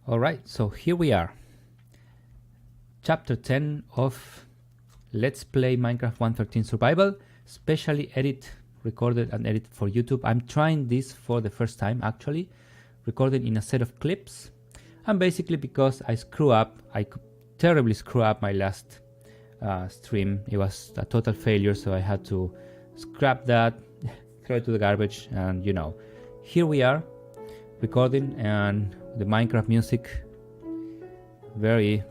Alright, so here we are. Chapter 10 of Let's Play Minecraft 1.13 Survival, specially recorded and edited for YouTube. I'm trying this for the first time actually, recorded in a set of clips. And basically because I terribly screw up my last stream. It was a total failure, so I had to scrap that, throw it to the garbage, and you know, here we are recording, and the Minecraft music very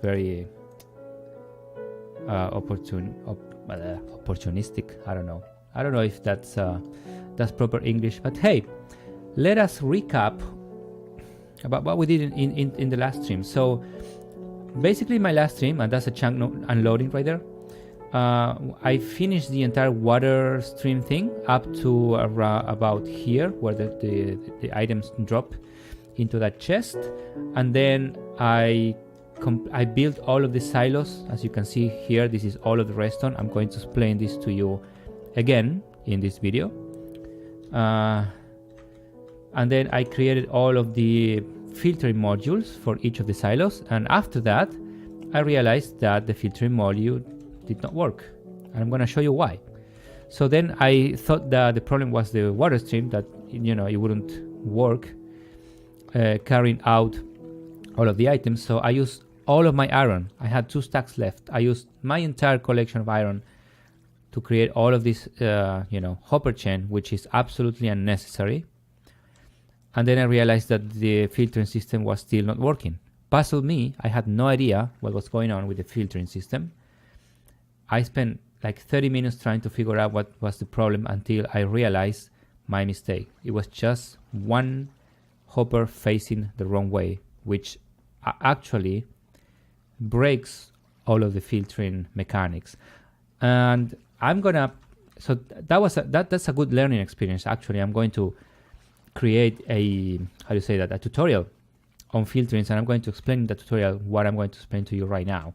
opportunistic. I don't know if that's proper English, but hey, let us recap about what we did in the last stream. So basically my last stream, and that's a chunk unloading right there, I finished the entire water stream thing up to about here where the items drop into that chest, and then I built all of the silos. As you can see here, this is all of the redstone. I'm going to explain this to you again in this video, and then I created all of the filtering modules for each of the silos, and after that I realized that the filtering module did not work, and I'm going to show you why. So then I thought that the problem was the water stream, that it wouldn't work carrying out all of the items. So I used all of my iron. I had 2 stacks left. I used my entire collection of iron to create all of this hopper chain, which is absolutely unnecessary. And then I realized that the filtering system was still not working. Puzzled me. I had no idea what was going on with the filtering system. I spent like 30 minutes trying to figure out what was the problem until I realized my mistake. It was just one hopper facing the wrong way, which actually breaks all of the filtering mechanics. And I'm gonna, so that's a good learning experience. Actually, I'm going to create a tutorial on filterings, and I'm going to explain in the tutorial what I'm going to explain to you right now,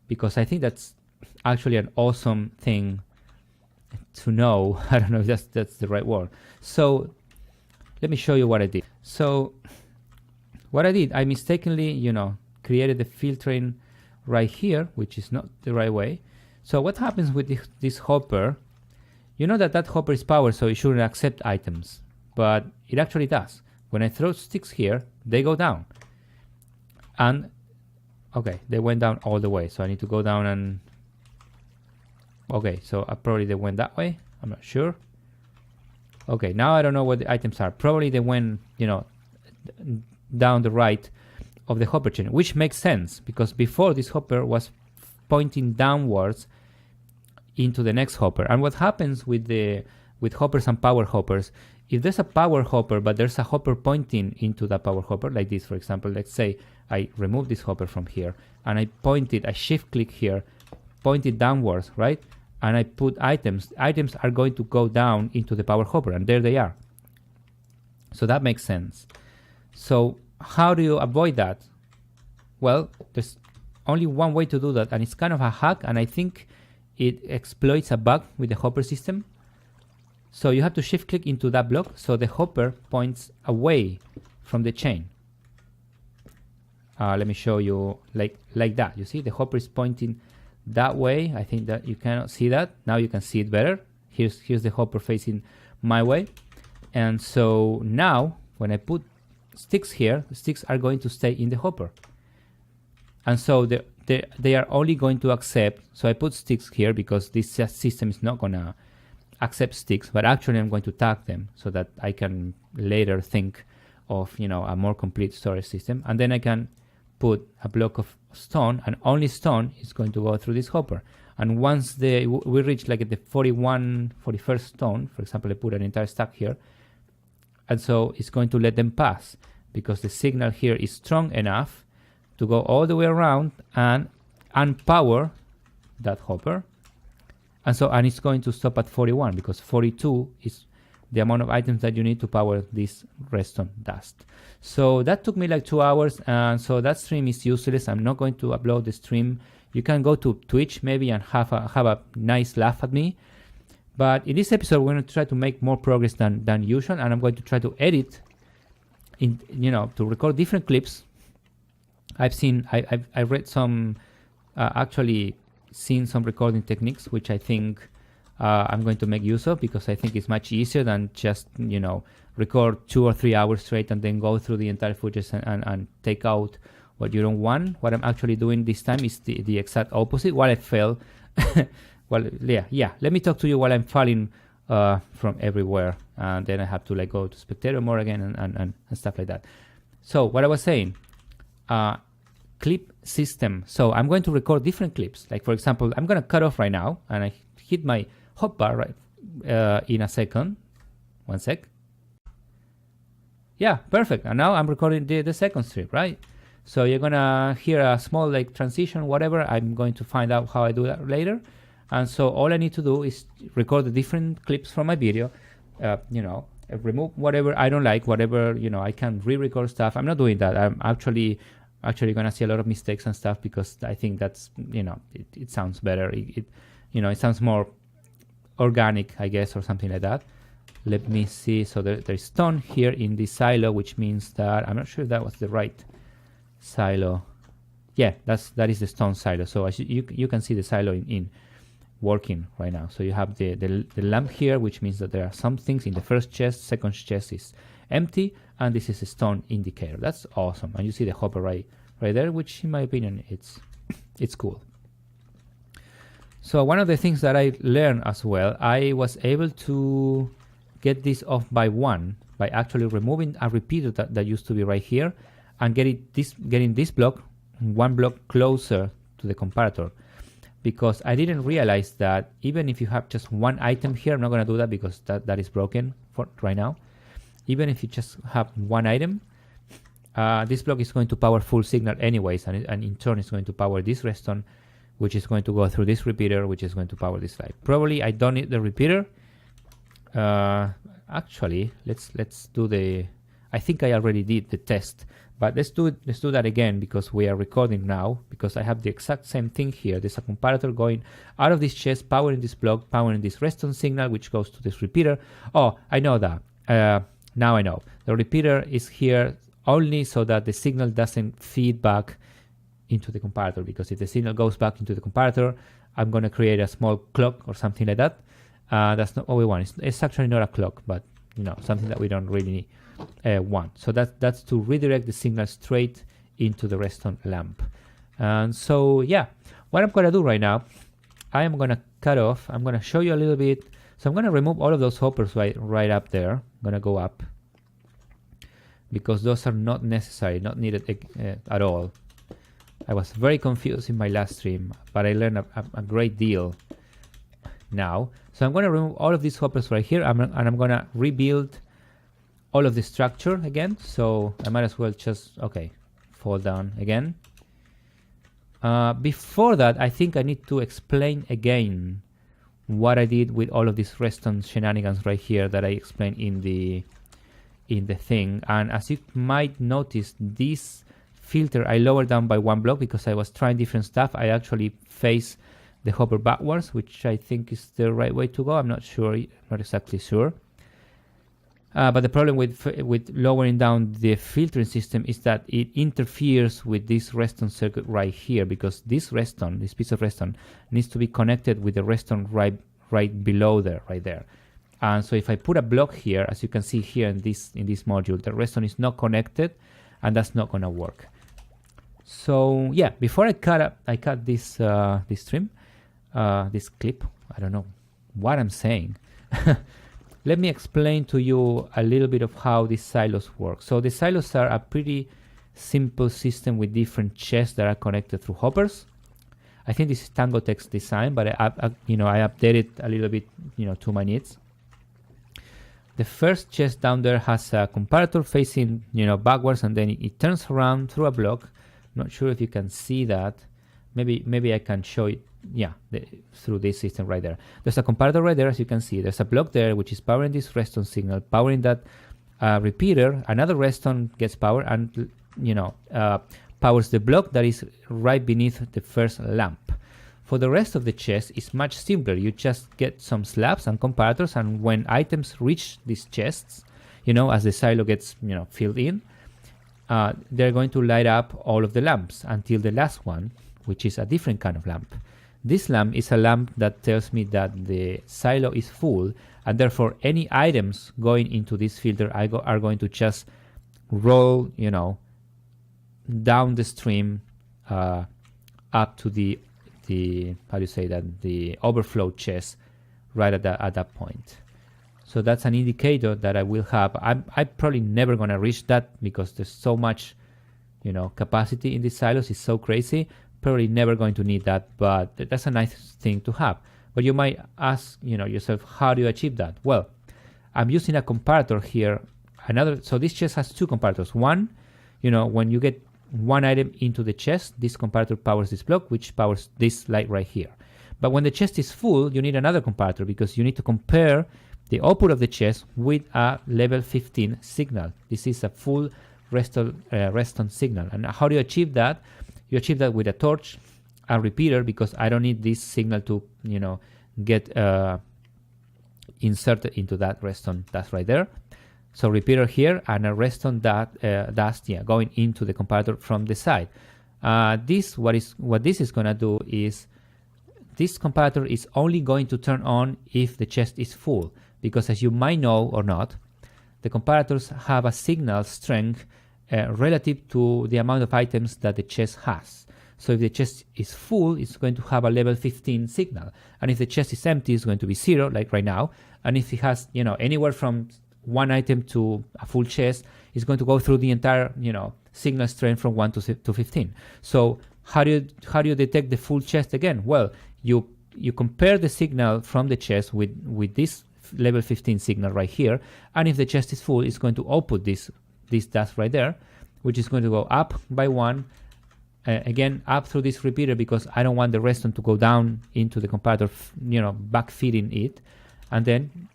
because I think that's actually an awesome thing to know. I don't know if that's the right word. So let me show you what I did. So what I did, I mistakenly created the filtering right here, which is not the right way. So what happens with this hopper, that hopper is powered, so it shouldn't accept items, but it actually does. When I throw sticks here, they go down, and okay, they went down all the way, so I need to go down and okay, so probably they went that way, I'm not sure. Okay, now I don't know what the items are. Probably they went down the right of the hopper chain, which makes sense because before this hopper was pointing downwards into the next hopper. And what happens with hoppers and power hoppers, if there's a power hopper but there's a hopper pointing into that power hopper, like this for example, let's say I remove this hopper from here and I shift click here, point it downwards, right? And I put items are going to go down into the power hopper, and there they are. So that makes sense. So how do you avoid that? Well, there's only one way to do that, and it's kind of a hack, and I think it exploits a bug with the hopper system. So you have to shift click into that block so the hopper points away from the chain. Let me show you like that. You see the hopper is pointing that way. I think that you cannot see that. Now you can see it better. Here's the hopper facing my way. And so now when I put sticks here, the sticks are going to stay in the hopper. And so they are only going to accept, so I put sticks here because this system is not gonna accept sticks, but actually I'm going to tag them so that I can later think of a more complete storage system. And then I can put a block of stone, and only stone is going to go through this hopper. And once we reach like the 41st stone, for example, I put an entire stack here, and so it's going to let them pass because the signal here is strong enough to go all the way around and unpower that hopper. And it's going to stop at 41 because 42 is the amount of items that you need to power this redstone dust. So that took me like 2 hours, and so that stream is useless. I'm not going to upload the stream. You can go to Twitch maybe and have a nice laugh at me. But in this episode, we're going to try to make more progress than usual, and I'm going to try to edit, to record different clips I read some, actually seen some recording techniques, which I think I'm going to make use of, because I think it's much easier than just, record 2 or 3 hours straight and then go through the entire footage and take out what you don't want. What I'm actually doing this time is the exact opposite. While I fell, well, yeah, let me talk to you while I'm falling from everywhere, and then I have to like go to spectator mode again and stuff like that. So what I was saying, clip system. So I'm going to record different clips. Like for example, I'm going to cut off right now, and I hit my hotbar right in a second. 1 sec. Yeah, perfect. And now I'm recording the second strip, right? So you're gonna hear a small like transition, whatever. I'm going to find out how I do that later. And so all I need to do is record the different clips from my video, remove whatever I don't like, whatever, I can re-record stuff. I'm not doing that. I'm actually gonna see a lot of mistakes and stuff, because I think that's, it sounds better. It sounds more organic, I guess, or something like that. Let me see. So there's stone here in this silo, which means that I'm not sure if that was the right silo. Yeah, that is the stone silo. So as you can see the silo in working right now. So you have the lamp here, which means that there are some things in the first chest. Second chest is empty, and this is a stone indicator. That's awesome. And you see the hopper right there, which in my opinion it's cool. So one of the things that I learned as well, I was able to get this off by 1 by actually removing a repeater that used to be right here, and getting this block 1 block closer to the comparator, because I didn't realize that even if you have just one item here, I'm not going to do that because that is broken for right now. Even if you just have one item, this block is going to power full signal anyways, and in turn it's going to power this redstone, which is going to go through this repeater, which is going to power this light. Probably I don't need the repeater. Actually, let's do the. I think I already did the test, but let's do that again, because we are recording now. Because I have the exact same thing here. There's a comparator going out of this chest, powering this block, powering this redstone signal, which goes to this repeater. Oh, I know that. Now I know. The repeater is here only so that the signal doesn't feed back into the comparator, because if the signal goes back into the comparator, I'm going to create a small clock or something like that. That's not what we want. It's actually not a clock, but something that we don't really want. So that's to redirect the signal straight into the redstone lamp. And so yeah, what I'm going to do right now, I am going to cut off. I'm going to show you a little bit. So I'm going to remove all of those hoppers right up there. I'm going to go up, because those are not necessary, not needed at all. I was very confused in my last stream, but I learned a great deal now. So I'm going to remove all of these hoppers right here, and I'm going to rebuild all of the structure again. So I might as well just, fall down again. Before that, I think I need to explain again what I did with all of these redstone shenanigans right here that I explained in the thing. And as you might notice, this filter I lowered down by 1 block because I was trying different stuff. I actually face the hopper backwards, which I think is the right way to go. I'm not sure, not exactly sure. But the problem with lowering down the filtering system is that it interferes with this redstone circuit right here, because this piece of redstone needs to be connected with the redstone right below there, right there. And so if I put a block here, as you can see here in this module, the redstone is not connected, and that's not going to work. So yeah, before I cut this stream, this clip. I don't know what I'm saying. Let me explain to you a little bit of how these silos work. So the silos are a pretty simple system with different chests that are connected through hoppers. I think this is Tangotek's design, but I updated a little bit, to my needs. The first chest down there has a comparator facing, backwards, and then it turns around through a block. Not sure if you can see that. Maybe I can show it. Yeah, through this system right there. There's a comparator right there, as you can see. There's a block there which is powering this redstone signal, powering that repeater. Another redstone gets power and powers the block that is right beneath the first lamp. For the rest of the chest, it's much simpler. You just get some slabs and comparators, and when items reach these chests, as the silo gets filled in, they're going to light up all of the lamps until the last one, which is a different kind of lamp. This lamp is a lamp that tells me that the silo is full, and therefore any items going into this filter are going to just roll, down the stream up to the how do you say that, the overflow chest right at that point. So that's an indicator that I will have. I'm probably never going to reach that because there's so much, capacity in these silos. It's so crazy. Probably never going to need that, but that's a nice thing to have. But you might ask, yourself, how do you achieve that? Well, I'm using a comparator here. So this chest has two comparators. One, when you get one item into the chest, this comparator powers this block, which powers this light right here. But when the chest is full, you need another comparator because you need to compare the output of the chest with a level 15 signal. This is a full redstone signal. And how do you achieve that? You achieve that with a torch, a repeater, because I don't need this signal to, get inserted into that redstone dust right there. So repeater here and a redstone dust going into the comparator from the side. What this is gonna do is this comparator is only going to turn on if the chest is full, because as you might know or not, the comparators have a signal strength relative to the amount of items that the chest has. So if the chest is full, it's going to have a level 15 signal. And if the chest is empty, it's going to be 0, like right now. And if it has, anywhere from one item to a full chest, it's going to go through the entire, signal strength from 1 to 15. So how do you detect the full chest again? Well, you compare the signal from the chest with this level 15 signal right here. And if the chest is full, it's going to output this dust right there, which is going to go up by 1, again up through this repeater, because I don't want the redstone to go down into the comparator, back feeding it, and then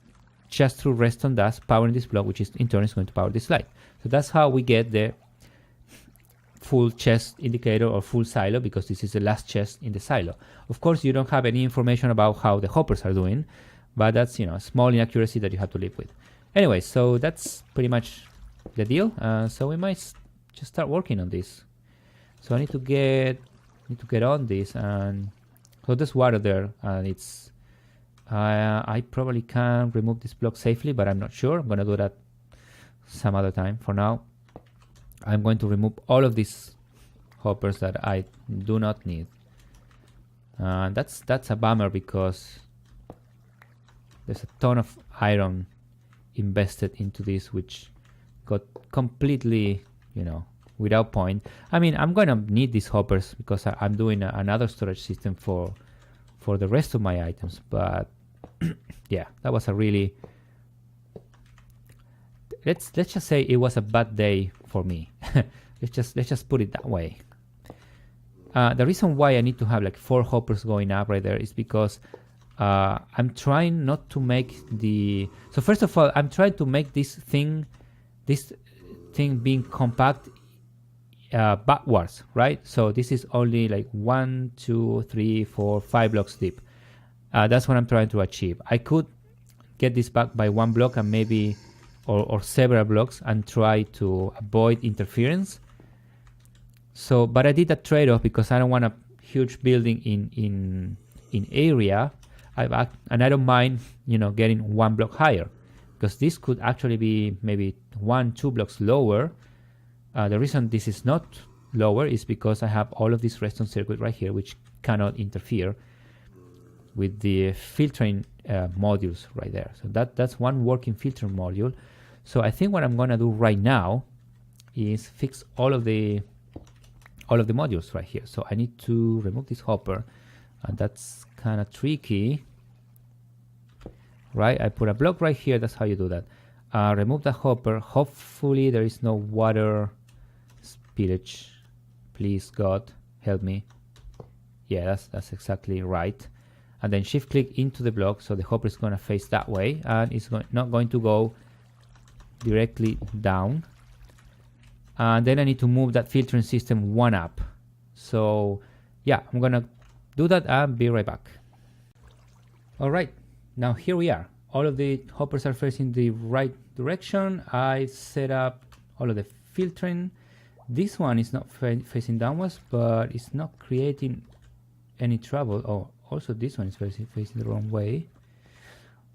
just through redstone dust powering this block, which is in turn is going to power this light. So that's how we get the full chest indicator or full silo, because this is the last chest in the silo. Of course, you don't have any information about how the hoppers are doing, but that's a small inaccuracy that you have to live with. Anyway, so that's pretty much the deal. So we might just start working on this. So I need to get on this, and so there's water there, and it's I probably can remove this block safely, but I'm not sure. I'm gonna do that some other time. For now, I'm going to remove all of these hoppers that I do not need. That's a bummer, because there's a ton of iron invested into this, which got completely, without point. I mean, I'm gonna need these hoppers because I'm doing another storage system for the rest of my items. But yeah, that was a really, let's just say it was a bad day for me. let's just put it that way. The reason why I need to have like 4 hoppers going up right there is because I'm trying not to make so first of all, I'm trying to make this thing being compact backwards, right? So this is only like 1, 2, 3, 4, 5 blocks deep. That's what I'm trying to achieve. I could get this back by 1 block and maybe or several blocks and try to avoid interference. So, but I did a trade-off because I don't want a huge building in area. And I don't mind, getting 1 block higher, because this could actually be maybe 1, 2 blocks lower. The reason this is not lower is because I have all of this redstone circuit right here, which cannot interfere with the filtering modules right there. So that's one working filter module. So I think what I'm gonna do right now is fix all of the modules right here. So I need to remove this hopper, and that's kind of tricky, right? I put a block right here. That's how you do that. Remove the hopper. Hopefully there is no water spillage. Please, God, help me. Yeah, that's exactly right. And then shift click into the block, so the hopper is going to face that way, and it's not going to go directly down. And then I need to move that filtering system 1 up. So yeah, I'm gonna do that and be right back. All right, now here we are. All of the hoppers are facing the right direction. I set up all of the filtering This one is not facing downwards, but it's not creating any trouble. Oh, also this one is facing the wrong way.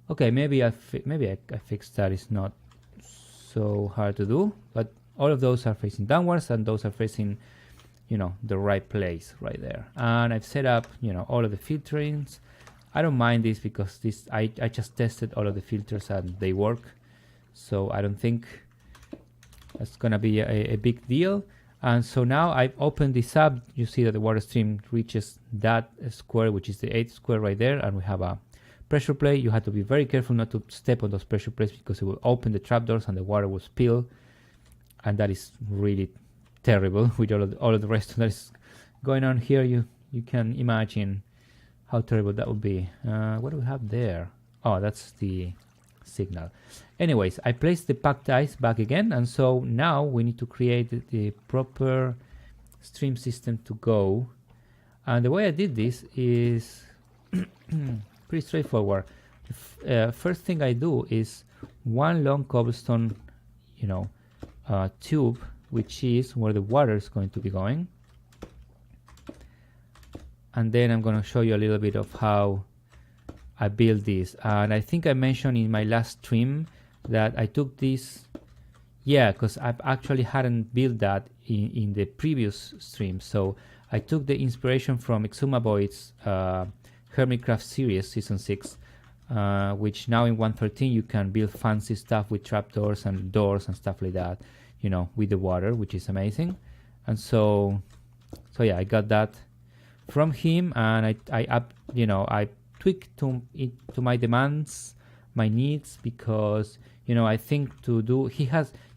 Okay, maybe I fixed that. It's not so hard to do, but all of those are facing downwards, and those are facing, you know, the right place right there. And I've set up, you know, all of the filterings. I don't mind this because this I just tested all of the filters and they work, so I don't think that's gonna be a big deal. And so now I've opened this up. You see that the water stream reaches that square, which is the 8th square right there, and we have a pressure plate. You have to be very careful not to step on those pressure plates because it will open the trapdoors and the water will spill, and that is really terrible with all of the rest that is going on here. You can imagine how terrible that would be. What do we have there? Oh, that's the signal. Anyways, I placed the packed ice back again, and so now we need to create the proper stream system to go. And the way I did this is pretty straightforward. First thing I do is one long cobblestone, you know, tube, which is where the water is going to be going. And then I'm going to show you a little bit of how I built this. And I think I mentioned in my last stream that I took this, yeah, because I actually hadn't built that in the previous stream. So I took the inspiration from Exuma Boyd's Hermitcraft series, season 6, which now in 1.13 you can build fancy stuff with trapdoors and doors and stuff like that, you know, with the water, which is amazing. And so yeah, I got that from him, and I tweaked to my demands, my needs, because, you know, I think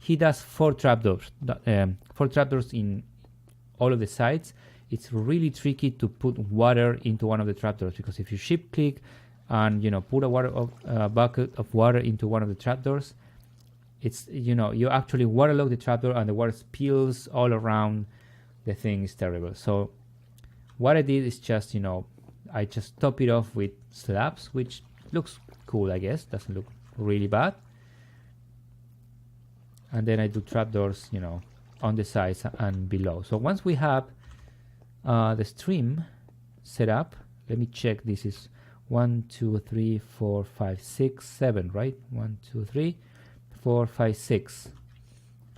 he does 4 trapdoors, 4 trapdoors in all of the sides. It's really tricky to put water into one of the trapdoors, because if you shift click and, you know, put a bucket of water into one of the trapdoors, it's, you know, you actually waterlog the trapdoor and the water spills all around the thing. Is terrible. So what I did is just, you know, I just top it off with slabs, which looks cool, I guess. Doesn't look really bad. And then I do trapdoors, you know, on the sides and below. So once we have the stream set up, let me check. This is 1, 2, 3, 4, 5, 6, 7, right? 1, 2, 3, 4, 5, 6.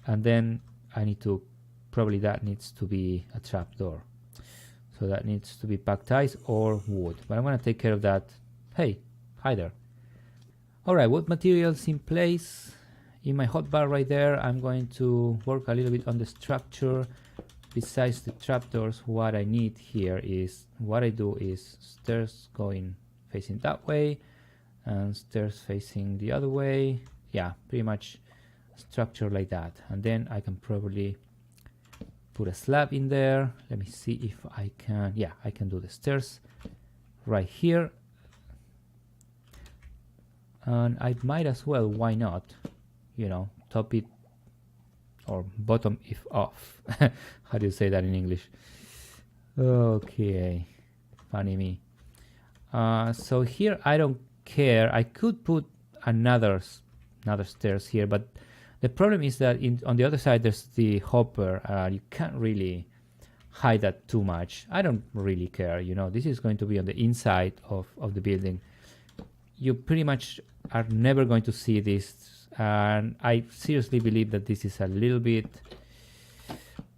And then I need to, probably that needs to be a trapdoor. So that needs to be packed ice or wood, but I'm going to take care of that. Hey, hi there. All right, wood materials in place. In my hotbar right there, I'm going to work a little bit on the structure. Besides the trapdoors, what I need here is, what I do is stairs going facing that way and stairs facing the other way. Yeah, pretty much structure like that. And then I can probably put a slab in there. Let me see if I can. Yeah, I can do the stairs right here. And I might as well, why not, you know, top it or bottom if off. How do you say that in English? Okay, funny me. So here I don't care. I could put another stairs here, but the problem is that on the other side there's the hopper. You can't really hide that too much. I don't really care, you know. This is going to be on the inside of the building. You pretty much are never going to see this, and I seriously believe that this is a little bit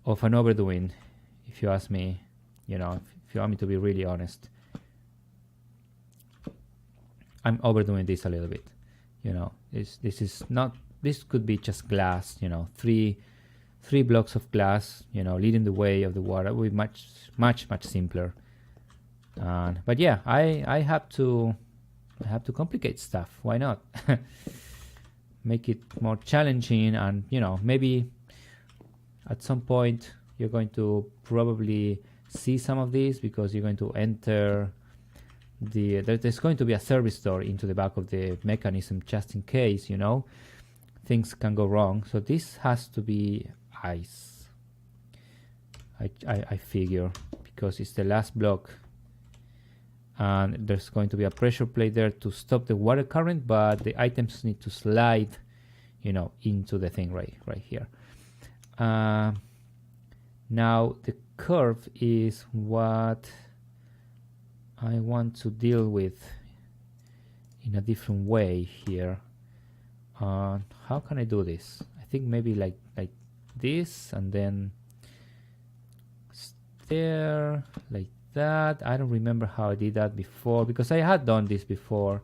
of an overdoing, if you ask me. You know, if you want me to be really honest, I'm overdoing this a little bit. You know, this is not. This could be just glass, you know, three blocks of glass, you know, leading the way of the water. Would be much simpler. But yeah, I have to complicate stuff. Why not? Make it more challenging, and, you know, maybe at some point you're going to probably see some of these, because you're going to enter there's going to be a service door into the back of the mechanism, just in case, you know, things can go wrong. So this has to be ice, I figure, because it's the last block, and there's going to be a pressure plate there to stop the water current, but the items need to slide, you know, into the thing right here. Now the curve is what I want to deal with in a different way here. How can I do this? I think maybe like this, and then there, like that. I don't remember how I did that before, because I had done this before.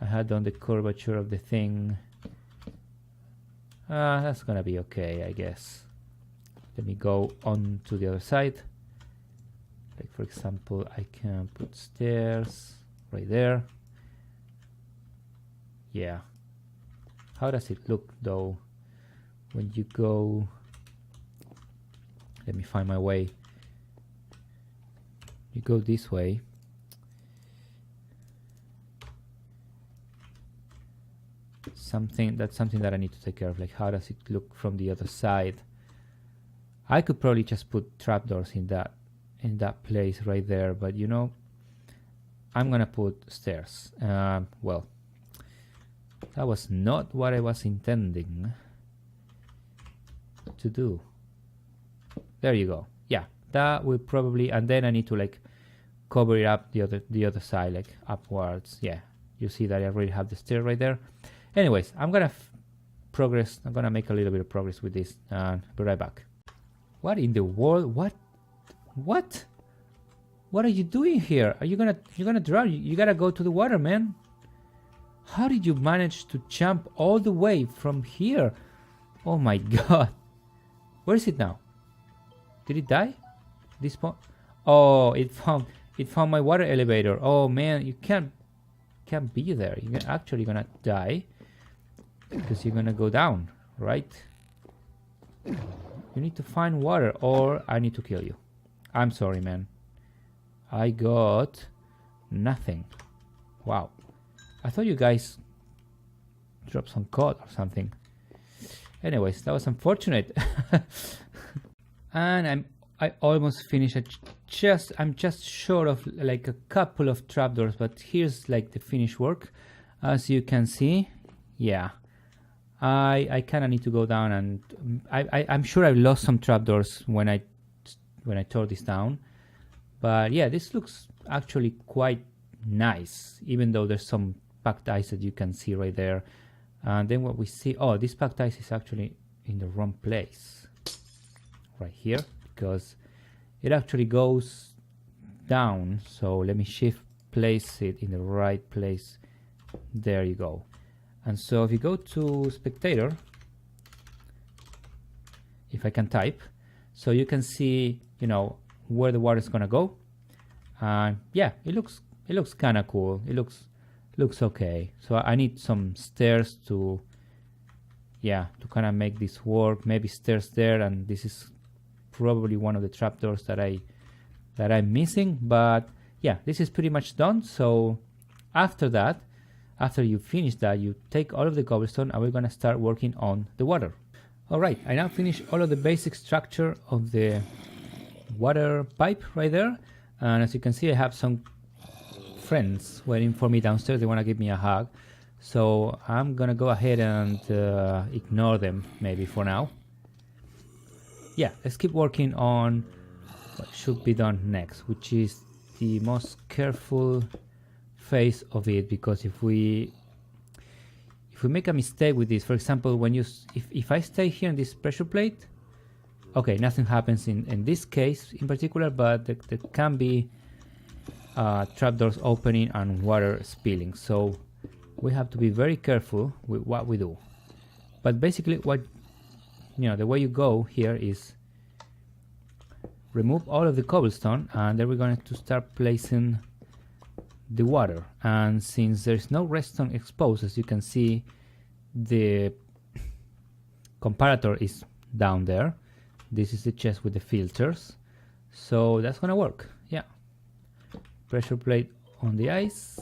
I had done the curvature of the thing. That's gonna be okay, I guess. Let me go on to the other side. Like, for example, I can put stairs right there. Yeah. How does it look though when you go? Let me find my way. You go this way. That's something that I need to take care of. Like, how does it look from the other side? I could probably just put trapdoors in that place right there, but you know, I'm gonna put stairs. Well, that was not what I was intending to do. There you go. Yeah, that will probably, and then I need to like cover it up the other side, like upwards. Yeah, you see that I already have the stair right there. Anyways, I'm gonna progress. I'm gonna make a little bit of progress with this, and be right back. What in the world? What are you doing here? Are you gonna drown? You gotta go to the water, man. How did you manage to jump all the way from here? Oh my god. Where is it now? Did it die? This point? Oh, it found my water elevator. Oh man, you can't be there. You're actually gonna die because you're gonna go down, right? You need to find water, or I need to kill you. I'm sorry, man. I got nothing. Wow. I thought you guys dropped some code or something. Anyways, that was unfortunate. And I almost finished. I'm just short of like a couple of trapdoors, but here's like the finished work. As you can see, yeah. I kind of need to go down, and I'm sure I lost some trapdoors when I tore this down. But yeah, this looks actually quite nice, even though there's some packed ice that you can see right there. And then what we see, oh, this packed ice is actually in the wrong place right here, because it actually goes down. So let me shift place it in the right place. There you go. And so if you go to spectator, if I can type, so you can see, you know, where the water is gonna go. Yeah, it looks kind of cool. It looks okay. So I need some stairs to kind of make this work. Maybe stairs there, and this is probably one of the trapdoors that I'm missing. But yeah, this is pretty much done. So after you finish that, you take all of the cobblestone, and we're gonna start working on the water. All right, I now finished all of the basic structure of the water pipe right there, and as you can see, I have some friends waiting for me downstairs. They want to give me a hug, so I'm gonna go ahead and ignore them maybe for now. Yeah, let's keep working on what should be done next, which is the most careful phase of it, because if we make a mistake with this, for example, when if I stay here in this pressure plate, okay, nothing happens in this case in particular, but there can be trapdoors opening and water spilling, so we have to be very careful with what we do. But basically, the way you go here is remove all of the cobblestone, and then we're going to start placing the water. And since there's no redstone exposed, as you can see, the comparator is down there. This is the chest with the filters, so that's gonna work. Yeah, pressure plate on the ice,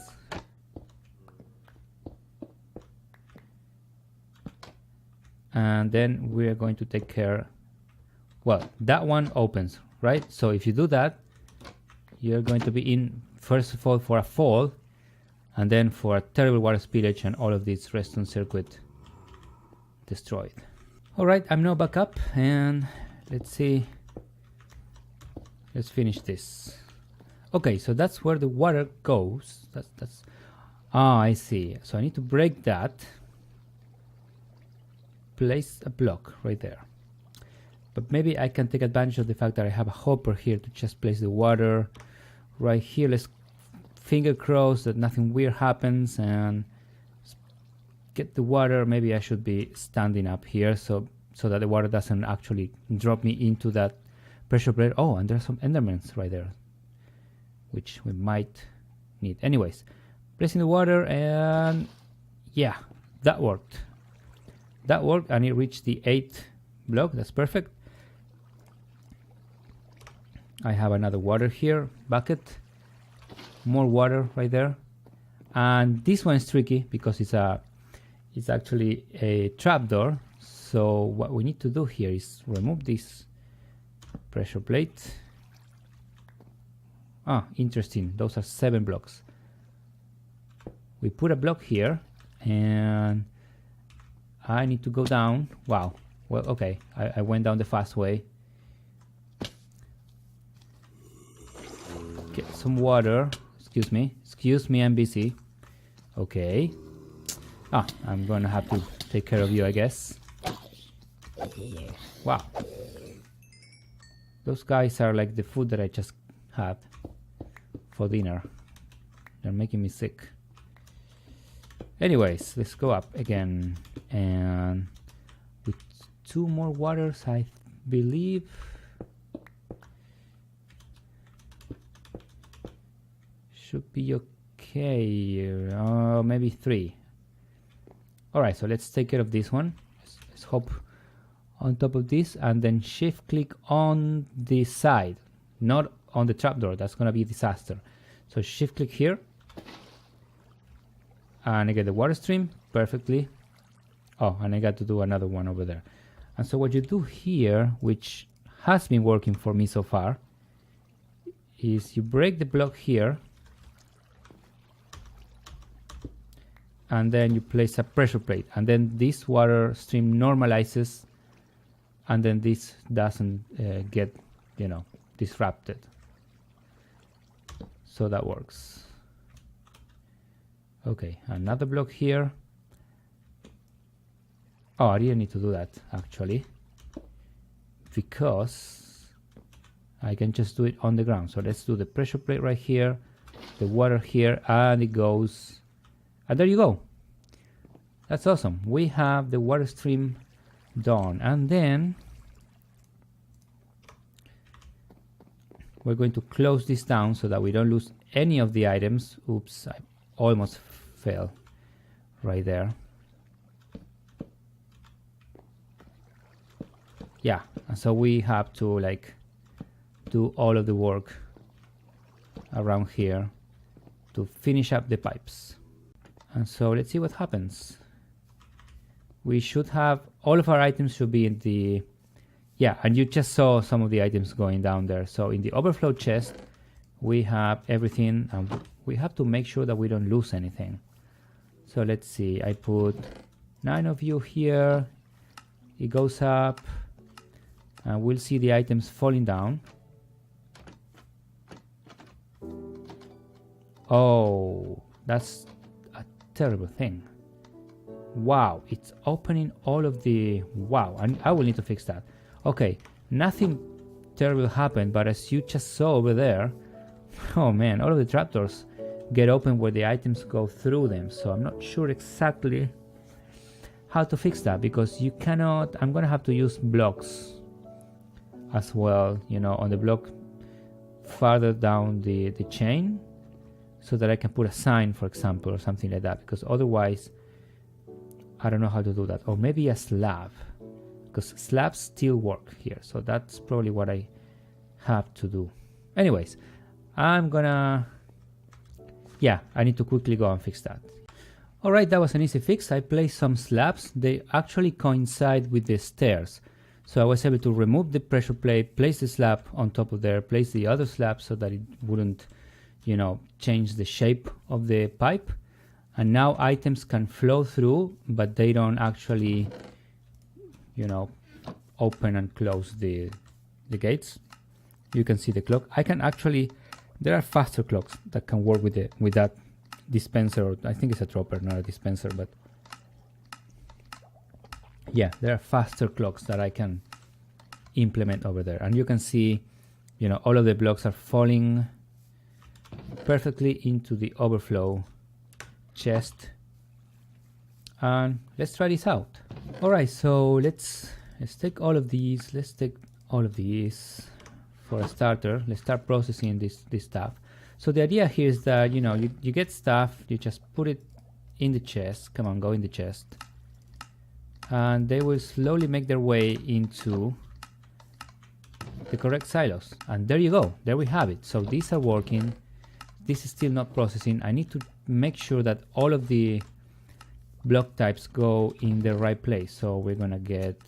and then we're going to take care. Well, that one opens, right? So if you do that, you're going to be in, first of all, for a fall, and then for a terrible water spillage and all of this redstone circuit destroyed. All right, I'm now back up, and let's see. Let's finish this. Okay, so that's where the water goes. That's ah, I see. So I need to break that. Place a block right there. But maybe I can take advantage of the fact that I have a hopper here to just place the water right here. Let's finger cross that nothing weird happens and get the water. Maybe I should be standing up here so that the water doesn't actually drop me into that pressure plate. Oh, and there's some endermans right there, which we might need. Anyways, placing the water, and yeah, that worked. That worked, and it reached the 8th block. That's perfect. I have another water here, bucket. More water right there. And this one is tricky because it's actually a trapdoor. So what we need to do here is remove this pressure plate. Ah, interesting. Those are 7 blocks. We put a block here, and I need to go down. Wow. Well, okay. I went down the fast way. Get some water. Excuse me. Excuse me, I'm busy. Okay. Ah, I'm gonna have to take care of you, I guess. Wow. Those guys are like the food that I just had for dinner. They're making me sick. Anyways, let's go up again. And with 2 more waters, I believe. Should be okay. Maybe 3. Alright, so let's take care of this one. Let's hop on top of this and then shift click on the side, not on the trapdoor. That's gonna be a disaster. So shift click here, and I get the water stream perfectly. Oh, and I got to do another one over there. And so what you do here, which has been working for me so far, is you break the block here, and then you place a pressure plate, and then this water stream normalizes, and then this doesn't get, you know, disrupted. So that works. Okay, another block here. Oh, I didn't need to do that actually, because I can just do it on the ground. So let's do the pressure plate right here, the water here, and it goes, and there you go. That's awesome. We have the water stream done, and then we're going to close this down so that we don't lose any of the items. Oops, I almost fell right there. Yeah, and so we have to like do all of the work around here to finish up the pipes. And so let's see what happens. We should have all of our items should be in the, yeah, and you just saw some of the items going down there. So in the overflow chest we have everything, and we have to make sure that we don't lose anything. So let's see, I put 9 of you here. It goes up, and we'll see the items falling down. Oh, that's a terrible thing. Wow, it's opening all of the, wow, and I will need to fix that. Okay, nothing terrible happened, but as you just saw over there, oh man, all of the trapdoors get open where the items go through them. So I'm not sure exactly how to fix that, because you cannot, I'm gonna have to use blocks as well, you know, on the block farther down the chain, so that I can put a sign, for example, or something like that, because otherwise I don't know how to do that. Or maybe a slab, because slabs still work here. So that's probably what I have to do. Anyways, I'm gonna, yeah, I need to quickly go and fix that. Alright, that was an easy fix. I placed some slabs. They actually coincide with the stairs. So I was able to remove the pressure plate, place the slab on top of there, place the other slab so that it wouldn't, you know, change the shape of the pipe. And now items can flow through, but they don't actually, you know, open and close the the gates. You can see the clock. I can actually, there are faster clocks that can work with that dispenser, or I think it's a dropper, not a dispenser, but yeah, there are faster clocks that I can implement over there. And you can see, you know, all of the blocks are falling perfectly into the overflow chest. And let's try this out. All right, so let's take all of these. Let's take all of these for a starter. Let's start processing this stuff. So the idea here is that, you know, you get stuff, you just put it in the chest. Come on, go in the chest. And they will slowly make their way into the correct silos. And there you go. There we have it. So these are working. This is still not processing. I need to make sure that all of the block types go in the right place. So we're gonna get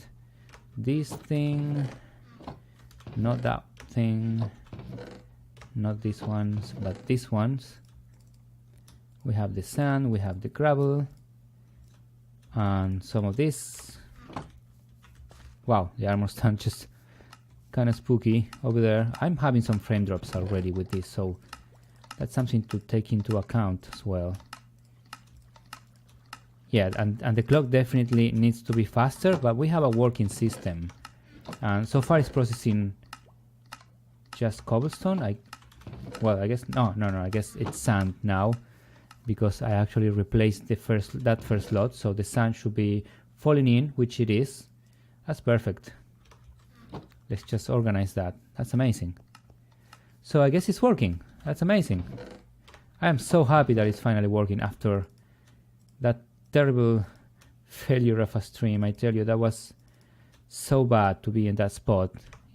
this thing, not that thing, not these ones, but these ones. We have the sand, we have the gravel, and some of this. Wow, the armor stand just kind of spooky over there. I'm having some frame drops already with this, so that's something to take into account as well. Yeah, and the clock definitely needs to be faster, but we have a working system. And so far it's processing just cobblestone. I guess no, I guess it's sand now, because I actually replaced that first lot, so the sand should be falling in, which it is. That's perfect. Let's just organize that. That's amazing. So I guess it's working. That's amazing. I am so happy that it's finally working after that terrible failure of a stream. I tell you, that was so bad to be in that spot,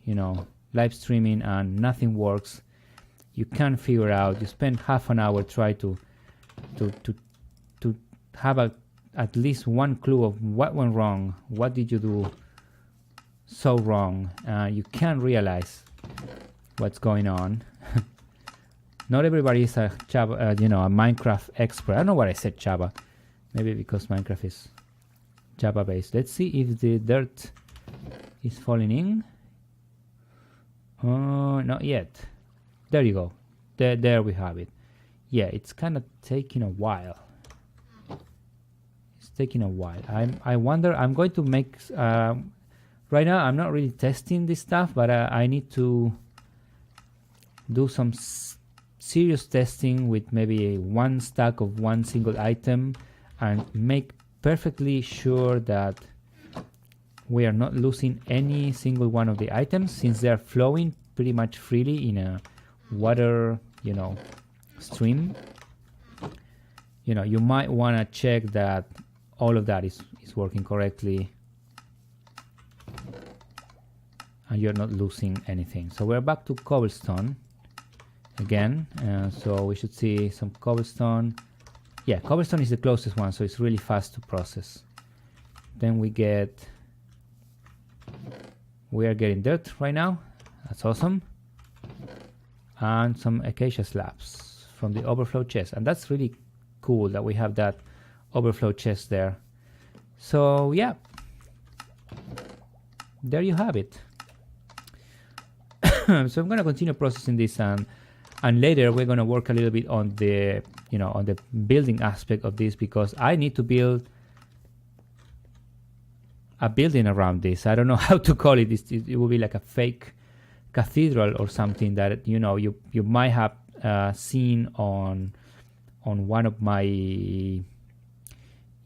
you know, live streaming and nothing works. You can't figure out. You spend half an hour trying to have at least one clue of what went wrong. What did you do so wrong? You can't realize what's going on. Not everybody is a Java, you know, a Minecraft expert. I don't know why I said Java. Maybe because Minecraft is Java based. Let's see if the dirt is falling in. Not yet. There you go. There we have it. Yeah, it's kind of taking a while. It's taking a while. I wonder. I'm going to make. Right now, I'm not really testing this stuff, but I need to do some serious testing with maybe one stack of one single item, and make perfectly sure that we are not losing any single one of the items, since they are flowing pretty much freely in a water, you know, stream. You know, you might want to check that all of that is working correctly and you're not losing anything. So we're back to cobblestone again. So we should see some cobblestone. Yeah, cobblestone is the closest one, so it's really fast to process. Then we are getting dirt right now. That's awesome. And some acacia slabs from the overflow chest. And that's really cool that we have that overflow chest there. So yeah, there you have it. So I'm going to continue processing this, and later we're going to work a little bit on the, you know, on the building aspect of this, because I need to build a building around this. I don't know how to call it. It will be like a fake cathedral or something that, you know, you might have seen on one of my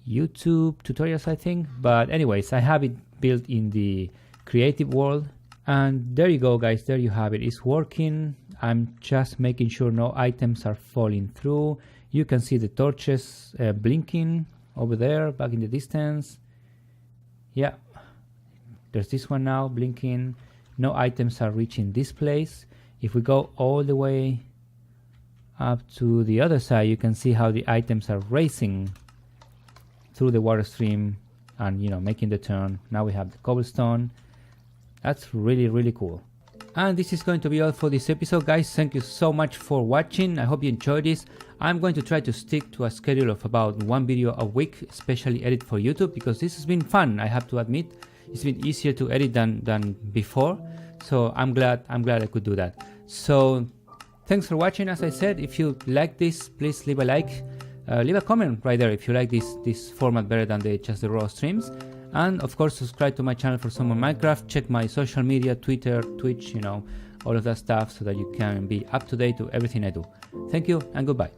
YouTube tutorials, I think. But anyways, I have it built in the creative world. And there you go, guys. There you have it. It's working. I'm just making sure no items are falling through. You can see the torches blinking over there back in the distance. Yeah, there's this one now blinking. No items are reaching this place. If we go all the way up to the other side, you can see how the items are racing through the water stream and, you know, making the turn. Now we have the cobblestone. That's really, really cool. And this is going to be all for this episode, guys. Thank you so much for watching. I hope you enjoyed this. I'm going to try to stick to a schedule of about one video a week, especially edit for YouTube, because this has been fun. I have to admit, it's been easier to edit than before. So I'm glad I could do that. So thanks for watching. As I said, if you like this, please leave a like, leave a comment right there if you like this format better than just the raw streams. And of course, subscribe to my channel for some more Minecraft. Check my social media, Twitter, Twitch, you know, all of that stuff, so that you can be up to date to everything I do. Thank you and goodbye.